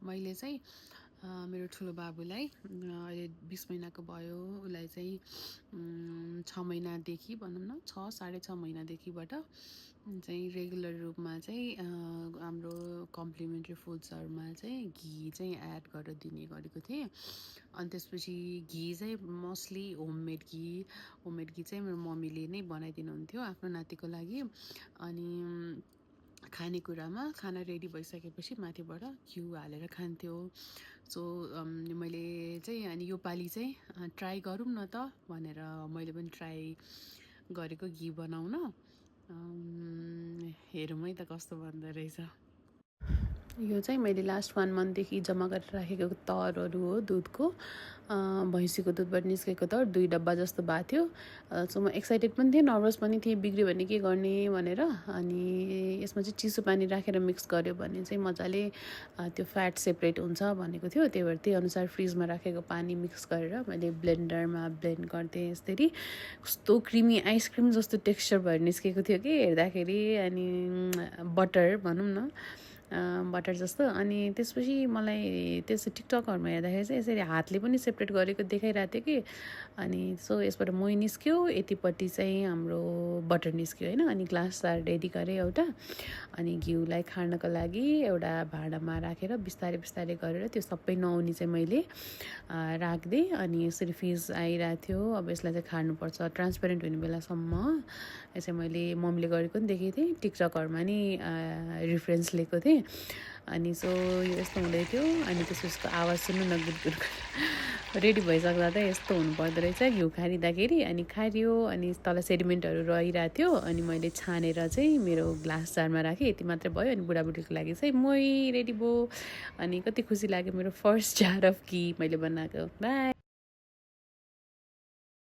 मैले चाहिँ मेरो ठुलो बाबुलाई अहिले 20 महिनाको भयो। उसलाई चाहिँ 6 महिनादेखि भनौँ न 6.5 महिनादेखिबाट चाहिँ रेगुलर रूपमा चाहिँ हाम्रो कम्प्लिमेन्ट्री फुड्सहरूमा चाहिँ घी चाहिँ एड गरेर दिने गरेको थिएँ। अनि त्यसपछि घी चाहिँ मोस्टली होममेड घी चाहिँ मेरो मम्मीले नै बनाइदिनुहुन्थ्यो आफ्नो नातिको लागि। अनि खानेकुरामा खाना रेडी भइसकेपछि माथिबाट घिउ हालेर खान्थ्यो। सो मैले चाहिँ अनि योपालि चाहिँ ट्राई गरौँ न त भनेर मैले पनि ट्राई गरेको घी बनाउन। हेरौँ है त कस्तो बन्दो रहेछ। यो चाहिँ मैले लास्ट 1 मन्थदेखि जम्मा गरेर राखेको तरहरू हो दुधको। भैँसीको दुधबाट निस्केको तर 2 डब्बा जस्तो भएको थियो। सो म एक्साइटेड पनि थिएँ, नर्भस पनि थिएँ, बिग्रियो भने के गर्ने भनेर। अनि यसमा चाहिँ चिसो पानी राखेर मिक्स गर्यो भने चाहिँ मजाले त्यो फ्याट सेपरेट हुन्छ भनेको थियो। त्यही भएर त्यही अनुसार फ्रिजमा राखेको पानी मिक्स गरेर मैले ब्लेन्डरमा ब्लेन्ड गर्थेँ। यसरी कस्तो क्रिमी आइसक्रिम जस्तो टेक्स्चर भएर निस्केको थियो कि हेर्दाखेरि। अनि बटर भनौँ न, बटर जस्तो। अनि त्यसपछि मलाई त्यस्तो टिकटकहरूमा हेर्दाखेरि चाहिँ यसरी हातले पनि सेपरेट गरेको देखाइरहेको थियो कि। अनि सो यसबाट मोही निस्क्यो, यतिपट्टि चाहिँ हाम्रो बटर निस्क्यो होइन। अनि ग्लास रेडी गरेँ एउटा। अनि घिउलाई खार्नको लागि एउटा भाँडामा राखेर बिस्तारै बिस्तारै गरेर त्यो सबै नहुनी चाहिँ मैले राखिदिएँ। अनि यसरी फिज आइरहेको थियो। अब यसलाई चाहिँ खार्नुपर्छ ट्रान्सपेरेन्ट हुने बेलासम्म। यसै मैले मम्मीले गरेको पनि देखेको थिएँ, टिकटकहरूमा नि रेफरेन्स लिएको थिएँ। अनि सो यो यस्तो हुँदै थियो। अनि त्यसको आवाज सुन्नु न, गुड रेडी भइसक्दा त यस्तो हुनुपर्दो रहेछ घिउ खारिँदाखेरि। अनि खारियो, अनि तल सेडिमेन्टहरू रहिरहेको थियो। अनि मैले छानेर चाहिँ मेरो ग्लास जारमा राखेँ, यति मात्रै भयो। अनि बुढाबुढीको लागि चाहिँ मोही रेडी भयो। अनि कति खुसी लाग्यो, मेरो फर्स्ट जार अफ घी मैले बनाएको। बाई।